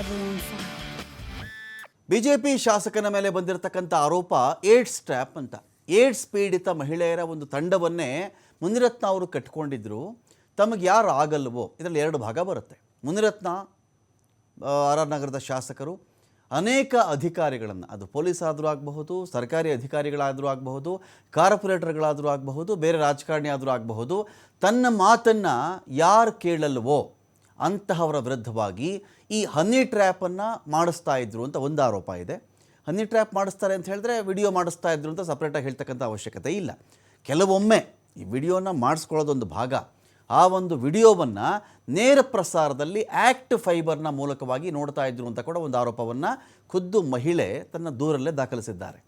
everyone fine. BJP ಶಾಸಕನ ಮೇಲೆ ಬಂದಿರತಕ್ಕಂಥ ಆರೋಪ ಏಡ್ಸ್ ಟ್ರ್ಯಾಪ್ ಅಂತ. ಏಡ್ಸ್ ಪೀಡಿತ ಮಹಿಳೆಯರ ಒಂದು ತಂಡವನ್ನೇ ಮುನಿರತ್ನ ಅವರು ಕಟ್ಕೊಂಡಿದ್ರು. ತಮಗೆ ಯಾರು ಆಗಲ್ವೋ ಇದರಲ್ಲಿ ಎರಡು ಭಾಗ ಬರುತ್ತೆ. ಮುನಿರತ್ನ ಆರ್ ಆರ್ ನಗರದ ಶಾಸಕರು ಅನೇಕ ಅಧಿಕಾರಿಗಳನ್ನು, ಅದು ಪೊಲೀಸ್ ಆದರೂ ಆಗಬಹುದು, ಸರ್ಕಾರಿ ಅಧಿಕಾರಿಗಳಾದರೂ ಆಗಬಹುದು, ಕಾರ್ಪೊರೇಟರ್ಗಳಾದರೂ ಆಗಬಹುದು, ಬೇರೆ ರಾಜಕಾರಣಿ ಆದರೂ ಆಗಬಹುದು, ತನ್ನ ಮಾತನ್ನು ಯಾರು ಕೇಳಲ್ವೋ ಅಂತಹವರ ವಿರುದ್ಧವಾಗಿ ಈ ಹನಿ ಟ್ರ್ಯಾಪನ್ನು ಮಾಡಿಸ್ತಾ ಇದ್ರು ಅಂತ ಒಂದು ಆರೋಪ ಇದೆ. ಹನಿ ಟ್ರ್ಯಾಪ್ ಮಾಡಿಸ್ತಾರೆ ಅಂತ ಹೇಳಿದ್ರೆ ವಿಡಿಯೋ ಮಾಡಿಸ್ತಾ ಇದ್ರು ಅಂತ ಸಪ್ರೇಟಾಗಿ ಹೇಳ್ತಕ್ಕಂಥ ಅವಶ್ಯಕತೆ ಇಲ್ಲ. ಕೆಲವೊಮ್ಮೆ ಈ ವಿಡಿಯೋನ ಮಾಡಿಸ್ಕೊಳ್ಳೋದೊಂದು ಭಾಗ. ಆ ಒಂದು ವಿಡಿಯೋವನ್ನು ನೇರ ಪ್ರಸಾರದಲ್ಲಿ ಆ್ಯಕ್ಟ್ ಫೈಬರ್ನ ಮೂಲಕವಾಗಿ ನೋಡ್ತಾ ಇದ್ರು ಅಂತ ಕೂಡ ಒಂದು ಆರೋಪವನ್ನು ಖುದ್ದು ಮಹಿಳೆ ತನ್ನ ದೂರಲ್ಲೇ ದಾಖಲಿಸಿದ್ದಾರೆ.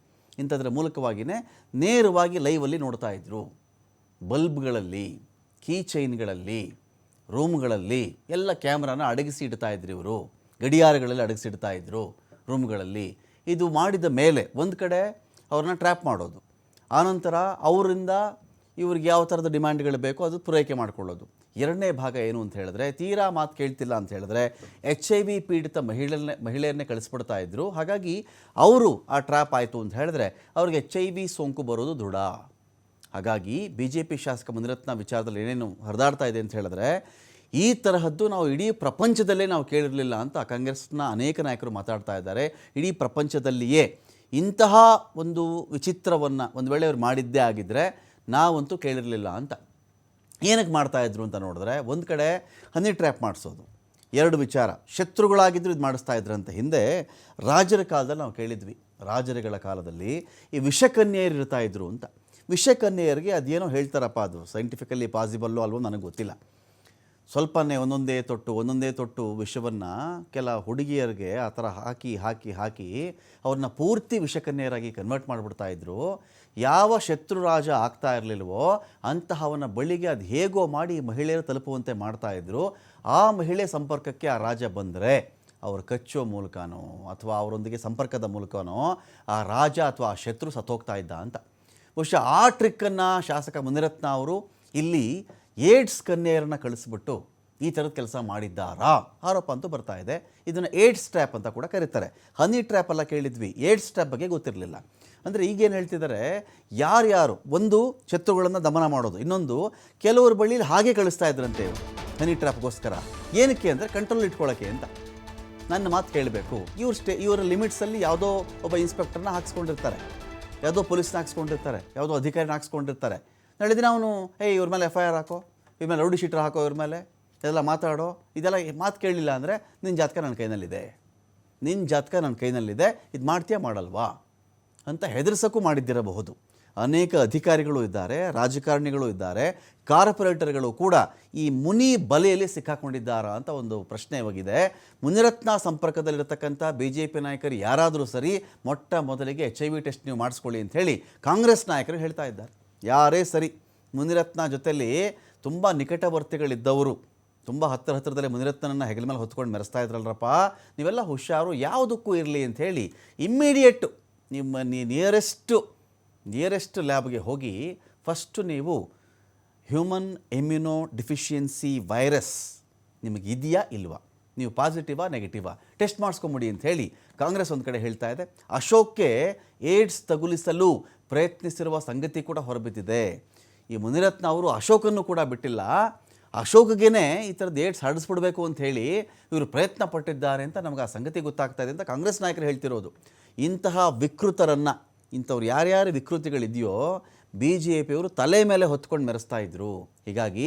ಇಂಥದ್ರ ಮೂಲಕವಾಗಿಯೇ ನೇರವಾಗಿ ಲೈವಲ್ಲಿ ನೋಡ್ತಾ ಇದ್ರು. ಬಲ್ಬ್ಗಳಲ್ಲಿ, ಕೀ ಚೈನ್ಗಳಲ್ಲಿ, ರೂಮ್ಗಳಲ್ಲಿ ಎಲ್ಲ ಕ್ಯಾಮ್ರಾನ ಅಡಗಿಸಿ ಇಡ್ತಾ ಇದ್ರು ಇವರು. ಗಡಿಯಾರಗಳಲ್ಲಿ ಅಡಗಿಸಿ ಇಡ್ತಾ ಇದ್ರು ರೂಮ್ಗಳಲ್ಲಿ. ಇದು ಮಾಡಿದ ಮೇಲೆ ಒಂದು ಕಡೆ ಅವ್ರನ್ನ ಟ್ರ್ಯಾಪ್ ಮಾಡೋದು, ಆನಂತರ ಅವರಿಂದ ಇವ್ರಿಗೆ ಯಾವ ಥರದ ಡಿಮ್ಯಾಂಡ್ಗಳು ಬೇಕೋ ಅದು ಪೂರೈಕೆ ಮಾಡಿಕೊಳ್ಳೋದು. ಎರಡನೇ ಭಾಗ ಏನು ಅಂತ ಹೇಳಿದ್ರೆ, ತೀರಾ ಮಾತು ಕೇಳ್ತಿಲ್ಲ ಅಂತ ಹೇಳಿದ್ರೆ HIV ಪೀಡಿತ ಮಹಿಳೆಯರನ್ನೇ ಕಳಿಸ್ಬಿಡ್ತಾ ಇದ್ರು. ಹಾಗಾಗಿ ಅವರು ಆ ಟ್ರ್ಯಾಪ್ ಆಯಿತು ಅಂತ ಹೇಳಿದ್ರೆ ಅವ್ರಿಗೆ HIV ಸೋಂಕು ಬರೋದು ದೃಢ. ಹಾಗಾಗಿ BJP ಶಾಸಕ ಮುನಿರತ್ನ ವಿಚಾರದಲ್ಲಿ ಏನೇನು ಹರಿದಾಡ್ತಾ ಇದೆ ಅಂತ ಹೇಳಿದ್ರೆ, ಈ ತರಹದ್ದು ನಾವು ಇಡೀ ಪ್ರಪಂಚದಲ್ಲೇ ನಾವು ಕೇಳಿರಲಿಲ್ಲ ಅಂತ ಕಾಂಗ್ರೆಸ್ನ ಅನೇಕ ನಾಯಕರು ಮಾತಾಡ್ತಾ ಇದ್ದಾರೆ. ಇಡೀ ಪ್ರಪಂಚದಲ್ಲಿಯೇ ಇಂತಹ ಒಂದು ವಿಚಿತ್ರವನ್ನು ಒಂದು ವೇಳೆ ಅವ್ರು ಮಾಡಿದ್ದೇ ಆಗಿದ್ದರೆ ನಾವಂತೂ ಕೇಳಿರಲಿಲ್ಲ ಅಂತ. ಏನಕ್ಕೆ ಮಾಡ್ತಾಯಿದ್ರು ಅಂತ ನೋಡಿದ್ರೆ, ಒಂದು ಕಡೆ ಹನಿ ಟ್ರ್ಯಾಪ್ ಮಾಡಿಸೋದು, ಎರಡು ವಿಚಾರ. ಶತ್ರುಗಳಾಗಿದ್ದರೂ ಇದು ಮಾಡಿಸ್ತಾ ಇದ್ರಂತೆ. ಹಿಂದೆ ರಾಜರ ಕಾಲದಲ್ಲಿ ನಾವು ಕೇಳಿದ್ವಿ, ರಾಜರುಗಳ ಕಾಲದಲ್ಲಿ ಈ ವಿಷಕನ್ಯೆಯರು ಇರ್ತಾ ಇದ್ರು ಅಂತ. ವಿಷಕನ್ಯೆಯರಿಗೆ ಅದೇನೋ ಹೇಳ್ತಾರಪ್ಪ, ಅದು ಸೈಂಟಿಫಿಕಲಿ ಪಾಸಿಬಲ್ಲು ಅಲ್ವೋ ನನಗೆ ಗೊತ್ತಿಲ್ಲ. ಸ್ವಲ್ಪನೇ ಒಂದೊಂದೇ ತೊಟ್ಟು ವಿಷವನ್ನು ಕೆಲ ಹುಡುಗಿಯರಿಗೆ ಆ ಥರ ಹಾಕಿ ಅವ್ರನ್ನ ಪೂರ್ತಿ ವಿಷಕನ್ಯರಾಗಿ ಕನ್ವರ್ಟ್ ಮಾಡಿಬಿಡ್ತಾ ಇದ್ರು. ಯಾವ ಶತ್ರು ರಾಜ ಆಗ್ತಾ ಇರಲಿಲ್ವೋ ಅಂತಹವನ ಬಳಿಗೆ ಅದು ಹೇಗೋ ಮಾಡಿ ಮಹಿಳೆಯರು ತಲುಪುವಂತೆ ಮಾಡ್ತಾಯಿದ್ರು. ಆ ಮಹಿಳೆ ಸಂಪರ್ಕಕ್ಕೆ ಆ ರಾಜ ಬಂದರೆ ಅವ್ರು ಕಚ್ಚೋ ಮೂಲಕನೋ ಅಥವಾ ಅವರೊಂದಿಗೆ ಸಂಪರ್ಕದ ಮೂಲಕನೋ ಆ ರಾಜ ಅಥವಾ ಆ ಶತ್ರು ಸತ್ತೋಗ್ತಾ ಇದ್ದ ಅಂತ. ಬಹುಶಃ ಆ ಟ್ರಿಕ್ಕನ್ನು ಶಾಸಕ ಮುನಿರತ್ನ ಅವರು ಇಲ್ಲಿ ಏಡ್ಸ್ ಕನ್ಯೆಯರನ್ನು ಕಳಿಸ್ಬಿಟ್ಟು ಈ ಥರದ ಕೆಲಸ ಮಾಡಿದ್ದಾರಾ ಆರೋಪ ಅಂತೂ ಬರ್ತಾ ಇದೆ. ಇದನ್ನು ಏಡ್ಸ್ ಟ್ರ್ಯಾಪ್ ಅಂತ ಕೂಡ ಕರೀತಾರೆ. ಹನಿ ಟ್ರ್ಯಾಪ್ ಎಲ್ಲ ಕೇಳಿದ್ವಿ, ಏಡ್ಸ್ ಟ್ರ್ಯಾಪ್ ಬಗ್ಗೆ ಗೊತ್ತಿರಲಿಲ್ಲ. ಅಂದರೆ ಈಗೇನು ಹೇಳ್ತಿದ್ದಾರೆ, ಯಾರ್ಯಾರು ಒಂದು ಶತ್ರುಗಳನ್ನು ದಮನ ಮಾಡೋದು, ಇನ್ನೊಂದು ಕೆಲವ್ರ ಬಳಿಲಿ ಹಾಗೆ ಕಳಿಸ್ತಾ ಇದ್ರಂತೆ ಇವರು ಹನಿ ಟ್ರ್ಯಾಪ್ಗೋಸ್ಕರ. ಏನಕ್ಕೆ ಅಂದರೆ ಕಂಟ್ರೋಲ್ ಇಟ್ಕೊಳ್ಳೋಕ್ಕೆ ಅಂತ. ನನ್ನ ಮಾತು ಕೇಳಬೇಕು, ಇವರ ಲಿಮಿಟ್ಸಲ್ಲಿ ಯಾವುದೋ ಒಬ್ಬ ಇನ್ಸ್ಪೆಕ್ಟರ್ನ ಹಾಕ್ಸ್ಕೊಂಡಿರ್ತಾರೆ, ಯಾವುದೋ ಪೊಲೀಸ್ನ ಹಾಕ್ಸ್ಕೊಂಡಿರ್ತಾರೆ, ಯಾವುದೋ ಅಧಿಕಾರಿನ ಹಾಕ್ಸ್ಕೊಂಡಿರ್ತಾರೆ. ನಾಳೆ ದಿನ ಅವನು ಇವ್ರ ಮೇಲೆ FIR ಹಾಕೋ, ಇವ್ರ ಮೇಲೆ ರೌಡಿ ಶೀಟರ್ ಹಾಕೋ, ಇವ್ರ ಮೇಲೆ ಇದೆಲ್ಲ ಮಾತಾಡೋ, ಇದೆಲ್ಲ ಮಾತು ಕೇಳಲಿಲ್ಲ ಅಂದರೆ ನಿನ್ನ ಜಾತಕ ನನ್ನ ಕೈನಲ್ಲಿದೆ, ಇದು ಮಾಡ್ತೀಯಾ ಮಾಡಲ್ವಾ ಅಂತ ಹೆದರ್ಸೋಕ್ಕೂ ಮಾಡಿದ್ದಿರಬಹುದು. ಅನೇಕ ಅಧಿಕಾರಿಗಳು ಇದ್ದಾರೆ, ರಾಜಕಾರಣಿಗಳು ಇದ್ದಾರೆ, ಕಾರ್ಪೊರೇಟರ್ಗಳು ಕೂಡ ಈ ಮುನಿ ಬಲೆಯಲ್ಲಿ ಸಿಕ್ಕಾಕೊಂಡಿದ್ದಾರಾ ಅಂತ ಒಂದು ಪ್ರಶ್ನೆ ಹೋಗಿದೆ. ಮುನಿರತ್ನ ಸಂಪರ್ಕದಲ್ಲಿರತಕ್ಕಂಥ BJP ನಾಯಕರು ಯಾರಾದರೂ ಸರಿ, ಮೊಟ್ಟ ಮೊದಲಿಗೆ HIV ಟೆಸ್ಟ್ ನೀವು ಮಾಡಿಸ್ಕೊಳ್ಳಿ ಅಂತ ಹೇಳಿ ಕಾಂಗ್ರೆಸ್ ನಾಯಕರು ಹೇಳ್ತಾ ಇದ್ದಾರೆ. ಯಾರೇ ಸರಿ, ಮುನಿರತ್ನ ಜೊತೆಯಲ್ಲಿ ತುಂಬ ನಿಕಟವರ್ತಿಗಳಿದ್ದವರು, ತುಂಬ ಹತ್ತಿರದಲ್ಲೇ ಮುನಿರತ್ನನ್ನು ಹೆಗಲ ಮೇಲೆ ಹೊತ್ಕೊಂಡು ಮೆರೆಸ್ತಾ ಇದ್ರಲ್ರಪ್ಪ, ನೀವೆಲ್ಲ ಹುಷಾರು, ಯಾವುದಕ್ಕೂ ಇರಲಿ ಅಂಥೇಳಿ ಇಮ್ಮಿಡಿಯೇಟು ನಿಮ್ಮ ನಿಯರೆಸ್ಟ್ ಲ್ಯಾಬ್ಗೆ ಹೋಗಿ ಫಸ್ಟು ನೀವು ಹ್ಯೂಮನ್ ಇಮ್ಯುನೋ ಡಿಫಿಷಿಯನ್ಸಿ ವೈರಸ್ ನಿಮಗೆ ಇದೆಯಾ ಇಲ್ವಾ, ನೀವು ಪಾಸಿಟಿವಾ ನೆಗೆಟಿವಾ ಟೆಸ್ಟ್ ಮಾಡಿಸ್ಕೊಂಬಿಡಿ ಅಂತ ಹೇಳಿ ಕಾಂಗ್ರೆಸ್ ಒಂದು ಕಡೆ ಹೇಳ್ತಾ ಇದೆ. ಅಶೋಕ್ಗೆ ಏಡ್ಸ್ ತಗುಲಿಸಲು ಪ್ರಯತ್ನಿಸಿರುವ ಸಂಗತಿ ಕೂಡ ಹೊರಬಿದ್ದಿದೆ. ಈ ಮುನಿರತ್ನ ಅವರು ಅಶೋಕನ್ನು ಕೂಡ ಬಿಟ್ಟಿಲ್ಲ, ಅಶೋಕ್ಗೇ ಈ ಥರದ್ದು ಏಡ್ಸ್ ಹರಡಿಸ್ಬಿಡ್ಬೇಕು ಅಂತ ಹೇಳಿ ಇವರು ಪ್ರಯತ್ನ ಪಟ್ಟಿದ್ದಾರೆ ಅಂತ ನಮಗೆ ಆ ಸಂಗತಿ ಗೊತ್ತಾಗ್ತಾ ಇದೆ ಅಂತ ಕಾಂಗ್ರೆಸ್ ನಾಯಕರು ಹೇಳ್ತಿರೋದು. ಇಂತಹ ವಿಕೃತರನ್ನು, ಇಂಥವ್ರು ಯಾರ್ಯಾರು ವಿಕೃತಿಗಳಿದೆಯೋ BJPಯವರು ತಲೆ ಮೇಲೆ ಹೊತ್ಕೊಂಡು ಮೆರೆಸ್ತಾ ಇದ್ರು. ಹೀಗಾಗಿ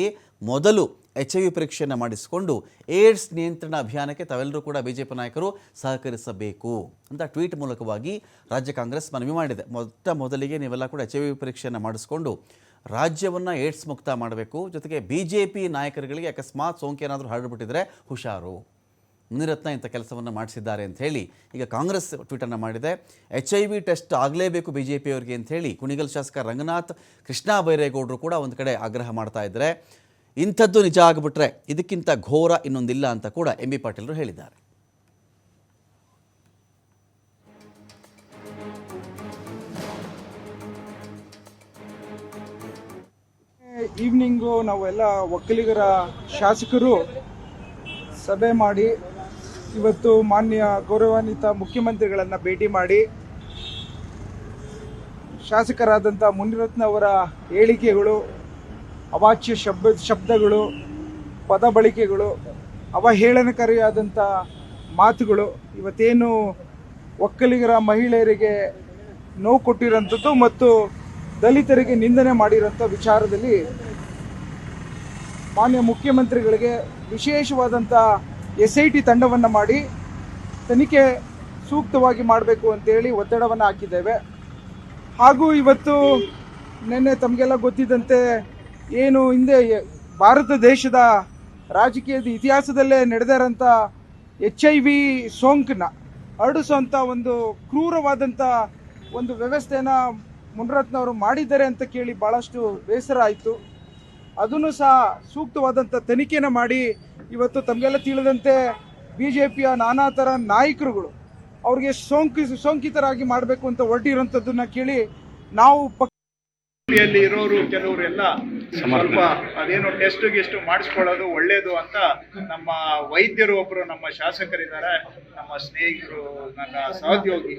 ಮೊದಲು HIV ಪರೀಕ್ಷೆಯನ್ನು ಮಾಡಿಸಿಕೊಂಡು ಏಡ್ಸ್ ನಿಯಂತ್ರಣ ಅಭಿಯಾನಕ್ಕೆ ತಾವೆಲ್ಲರೂ ಕೂಡ BJP ನಾಯಕರು ಸಹಕರಿಸಬೇಕು ಅಂತ ಟ್ವೀಟ್ ಮೂಲಕವಾಗಿ ರಾಜ್ಯ ಕಾಂಗ್ರೆಸ್ ಮನವಿ ಮಾಡಿದೆ. ಮೊದಲಿಗೆ ನೀವೆಲ್ಲ ಕೂಡ HIV ಪರೀಕ್ಷೆಯನ್ನು ಮಾಡಿಸ್ಕೊಂಡು ರಾಜ್ಯವನ್ನು ಏಡ್ಸ್ ಮುಕ್ತ ಮಾಡಬೇಕು. ಜೊತೆಗೆ BJP ನಾಯಕರುಗಳಿಗೆ ಅಕಸ್ಮಾತ್ ಸೋಂಕೇನಾದರೂ ಹರಡ್ಬಿಟ್ಟಿದ್ರೆ ಹುಷಾರು, ಮುನಿರತ್ನ ಇಂಥ ಕೆಲಸವನ್ನು ಮಾಡಿಸಿದ್ದಾರೆ ಅಂಥೇಳಿ ಈಗ ಕಾಂಗ್ರೆಸ್ ಟ್ವೀಟನ್ನು ಮಾಡಿದೆ. HIV ಟೆಸ್ಟ್ ಆಗಲೇಬೇಕು BJPಯವರಿಗೆ ಅಂಥೇಳಿ ಕುಣಿಗಲ್ ಶಾಸಕ ರಂಗನಾಥ್ ಕೃಷ್ಣ ಬೈರೇಗೌಡರು ಕೂಡ ಒಂದು ಕಡೆ ಆಗ್ರಹ ಮಾಡ್ತಾ ಇದ್ದಾರೆ. ಇಂಥದ್ದು ನಿಜ ಆಗಿಬಿಟ್ರೆ ಇದಕ್ಕಿಂತ ಘೋರ ಇನ್ನೊಂದಿಲ್ಲ ಅಂತ ಕೂಡ MB ಪಾಟೀಲರು ಹೇಳಿದ್ದಾರೆ. ಈವ್ನಿಂಗು ನಾವೆಲ್ಲ ಒಕ್ಕಲಿಗರ ಶಾಸಕರು ಸಭೆ ಮಾಡಿ ಇವತ್ತು ಮಾನ್ಯ ಗೌರವಾನ್ವಿತ ಮುಖ್ಯಮಂತ್ರಿಗಳನ್ನು ಭೇಟಿ ಮಾಡಿ ಶಾಸಕರಾದಂಥ ಮುನಿರತ್ನ ಅವರ ಹೇಳಿಕೆಗಳು, ಅವಾಚ್ಯ ಶಬ್ದಗಳು, ಪದ ಬಳಕೆಗಳು, ಅವಹೇಳನಕಾರಿಯಾದಂಥ ಮಾತುಗಳು ಇವತ್ತೇನು ಒಕ್ಕಲಿಗರ ಮಹಿಳೆಯರಿಗೆ ನೋವು ಕೊಟ್ಟಿರೋಂಥದ್ದು ಮತ್ತು ದಲಿತರಿಗೆ ನಿಂದನೆ ಮಾಡಿರೋಂಥ ವಿಚಾರದಲ್ಲಿ ಮಾನ್ಯ ಮುಖ್ಯಮಂತ್ರಿಗಳಿಗೆ ವಿಶೇಷವಾದಂಥ SIT ತಂಡವನ್ನು ಮಾಡಿ ತನಿಖೆ ಸೂಕ್ತವಾಗಿ ಮಾಡಬೇಕು ಅಂತೇಳಿ ಒತ್ತಡವನ್ನು ಹಾಕಿದ್ದೇವೆ. ಹಾಗೂ ಇವತ್ತು ನಿನ್ನೆ ತಮಗೆಲ್ಲ ಗೊತ್ತಿದ್ದಂತೆ ಏನು ಹಿಂದೆ ಭಾರತ ದೇಶದ ರಾಜಕೀಯದ ಇತಿಹಾಸದಲ್ಲೇ ನಡೆದಿರೋಂಥ HIV ಸೋಂಕನ್ನ ಹರಡಿಸುವಂಥ ಒಂದು ಕ್ರೂರವಾದಂಥ ಒಂದು ವ್ಯವಸ್ಥೆಯನ್ನು ಮುನಿರತ್ನವರು ಮಾಡಿದ್ದಾರೆ ಅಂತ ಕೇಳಿ ಭಾಳಷ್ಟು ಬೇಸರ ಆಯಿತು. ಅದನ್ನು ಸಹ ಸೂಕ್ತವಾದಂಥ ತನಿಖೆನ ಮಾಡಿ ಇವತ್ತು ತಮಗೆಲ್ಲ ತಿಳಿದಂತೆ BJPಯ ನಾನಾ ಥರ ನಾಯಕರುಗಳು ಅವ್ರಿಗೆ ಸೋಂಕಿತರಾಗಿ ಮಾಡಬೇಕು ಅಂತ ಹೊರಟಿರೋಂಥದ್ದನ್ನ ಕೇಳಿ ನಾವು ಪಕ್ಷದಲ್ಲಿ ಇರೋರು ಕೆಲವರೆಲ್ಲ ಸ್ವಲ್ಪ ಅದೇನೋ ಟೆಸ್ಟ್ ಮಾಡಿಸ್ಕೊಳ್ಳೋದು ಒಳ್ಳೇದು ಅಂತ ನಮ್ಮ ವೈದ್ಯರು ಒಬ್ರು ನಮ್ಮ ಶಾಸಕರಿದ್ದಾರೆ, ನಮ್ಮ ಸ್ನೇಹಿತರು, ನನ್ನ ಸಹೋದ್ಯೋಗಿ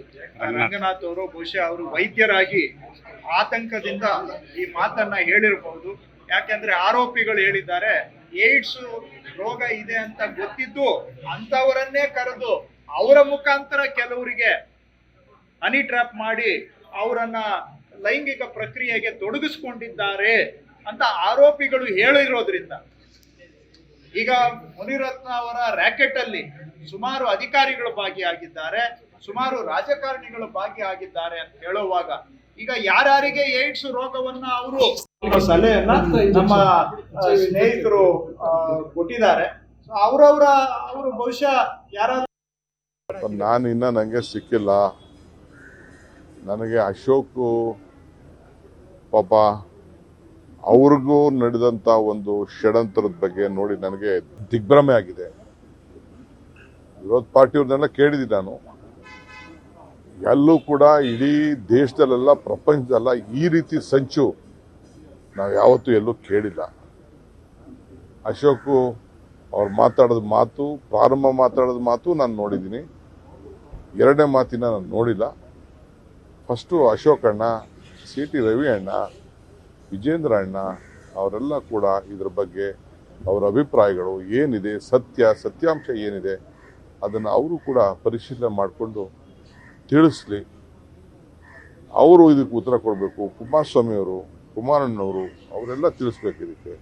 ರಂಗನಾಥ್ ಅವರು ಬಹುಶಃ ಅವರು ವೈದ್ಯರಾಗಿ ಆತಂಕದಿಂದ ಈ ಮಾತನ್ನ ಹೇಳಿರಬಹುದು. ಯಾಕೆಂದ್ರೆ ಆರೋಪಿಗಳು ಹೇಳಿದ್ದಾರೆ ಏಡ್ಸ್ ರೋಗ ಇದೆ ಅಂತ ಗೊತ್ತಿದ್ದು ಅಂತವರನ್ನೇ ಕರೆದು ಅವರ ಮುಖಾಂತರ ಕೆಲವರಿಗೆ ಹನಿ ಟ್ರ್ಯಾಪ್ ಮಾಡಿ ಅವರನ್ನ ಲೈಂಗಿಕ ಪ್ರಕ್ರಿಯೆಗೆ ತೊಡಗಿಸ್ಕೊಂಡಿದ್ದಾರೆ ಅಂತ ಆರೋಪಿಗಳು ಹೇಳಿರೋದ್ರಿಂದ ಈಗ ಮುನಿರತ್ನ ಅವರ ರ್ಯಾಕೆಟ್ ಅಲ್ಲಿ ಸುಮಾರು ಅಧಿಕಾರಿಗಳು ಭಾಗಿಯಾಗಿದ್ದಾರೆ, ಸುಮಾರು ರಾಜಕಾರಣಿಗಳು ಭಾಗಿಯಾಗಿದ್ದಾರೆ ಅಂತ ಹೇಳುವಾಗ ಈಗ ಯಾರ್ಯಾರಿಗೆ ಏಡ್ಸ್ ರೋಗವನ್ನ ಅವರು ಸಲಹೆಯನ್ನ ನಮ್ಮ ಸ್ನೇಹಿತರು ಕೊಟ್ಟಿದ್ದಾರೆ. ಅವರು ಬಹುಶಃ ಯಾರಾದ್ರೂ ನಾನು ಇನ್ನ ನನಗೆ ಸಿಕ್ಕಿಲ್ಲ. ನನಗೆ ಅಶೋಕ್ ಪಾಪ ಅವ್ರಿಗೂ ನಡೆದಂತ ಒಂದು ಷಡ್ಯಂತ್ರದ ಬಗ್ಗೆ ನೋಡಿ ನನಗೆ ದಿಗ್ಭ್ರಮೆ ಆಗಿದೆ. ವಿರೋಧ ಪಾರ್ಟಿಯವ್ರನ್ನೆಲ್ಲ ಕೇಳಿದ್ದೀನಿ ನಾನು, ಎಲ್ಲೂ ಕೂಡ ಇಡೀ ದೇಶದಲ್ಲೆಲ್ಲ ಪ್ರಪಂಚದಲ್ಲ ಈ ರೀತಿ ಸಂಚು ನಾವು ಯಾವತ್ತೂ ಎಲ್ಲೂ ಕೇಳಿಲ್ಲ. ಅಶೋಕ್ ಅವ್ರು ಮಾತಾಡೋದು ಮಾತು, ಪ್ರಾರಂಭ ಮಾತಾಡೋದು ಮಾತು ನಾನು ನೋಡಿದ್ದೀನಿ, ಎರಡನೇ ಮಾತಿನ ನಾನು ನೋಡಿಲ್ಲ. ಫಸ್ಟು ಅಶೋಕ್ ಅಣ್ಣ, CT ರವಿ ಅಣ್ಣ, ವಿಜೇಂದ್ರ ಅಣ್ಣ ಅವರೆಲ್ಲ ಕೂಡ ಇದ್ರ ಬಗ್ಗೆ ಅವರ ಅಭಿಪ್ರಾಯಗಳು ಏನಿದೆ, ಸತ್ಯಾಂಶ ಏನಿದೆ ಅದನ್ನು ಅವರು ಕೂಡ ಪರಿಶೀಲನೆ ಮಾಡಿಕೊಂಡು ತಿಳಿಸ್ಲಿ. ಅವರು ಇದಕ್ಕೆ ಉತ್ತರ ಕೊಡಬೇಕು. ಕುಮಾರಸ್ವಾಮಿ ಅವರು, ಕುಮಾರಣ್ಣವರು ಅವರೆಲ್ಲ ತಿಳಿಸ್ಬೇಕು. ಇದಕ್ಕೆ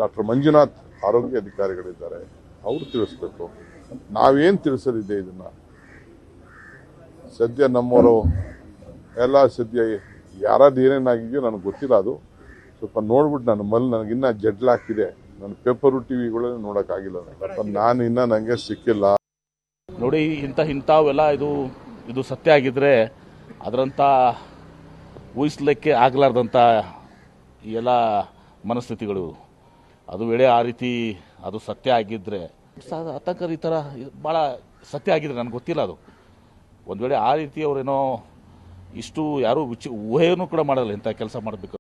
ಡಾಕ್ಟರ್ ಮಂಜುನಾಥ್ ಆರೋಗ್ಯ ಅಧಿಕಾರಿಗಳಿದ್ದಾರೆ, ಅವರು ತಿಳಿಸ್ಬೇಕು. ನಾವೇನು ತಿಳಿಸಲಿದೆ ಇದನ್ನ ಸದ್ಯ ನಮ್ಮವರು ಎಲ್ಲ ಸದ್ಯ ಯಾರಾದ್ರು ಏನೇನಾಗಿದೆಯೋ ನನಗೆ ಗೊತ್ತಿಲ್ಲ. ಅದು ಸ್ವಲ್ಪ ನೋಡ್ಬಿಟ್ಟು ನನಗಿನ್ನ ಜಡ್ಲ್ ಹಾಕಿದೆ. ನನ್ನ ಪೇಪರು ಟಿವಿಗಳನ್ನ ನೋಡೋಕ್ಕಾಗಿಲ್ಲ. ನಾನು ಇನ್ನ ನನಗೆ ಸಿಕ್ಕಿಲ್ಲ. ನೋಡಿ, ಇಂಥವೆಲ್ಲ ಇದು ಸತ್ಯ ಆಗಿದ್ರೆ ಅದರಂಥ ಊಹಿಸ್ಲಿಕ್ಕೆ ಆಗಲಾರ್ದಂಥ ಈ ಎಲ್ಲ ಮನಸ್ಥಿತಿಗಳು, ಅದು ವೇಳೆ ಆ ರೀತಿ ಅದು ಸತ್ಯ ಆಗಿದ್ದರೆ ಆತಂಕ ಈ ಥರ ಭಾಳ ಸತ್ಯ ಆಗಿದ್ರೆ ನನಗೆ ಗೊತ್ತಿಲ್ಲ. ಅದು ಒಂದು ವೇಳೆ ಆ ರೀತಿ ಅವರೇನೋ ಇಷ್ಟು ಯಾರೂ ಊಹೆಯನ್ನು ಕೂಡ ಮಾಡಲ್ಲ ಇಂಥ ಕೆಲಸ ಮಾಡಬೇಕು.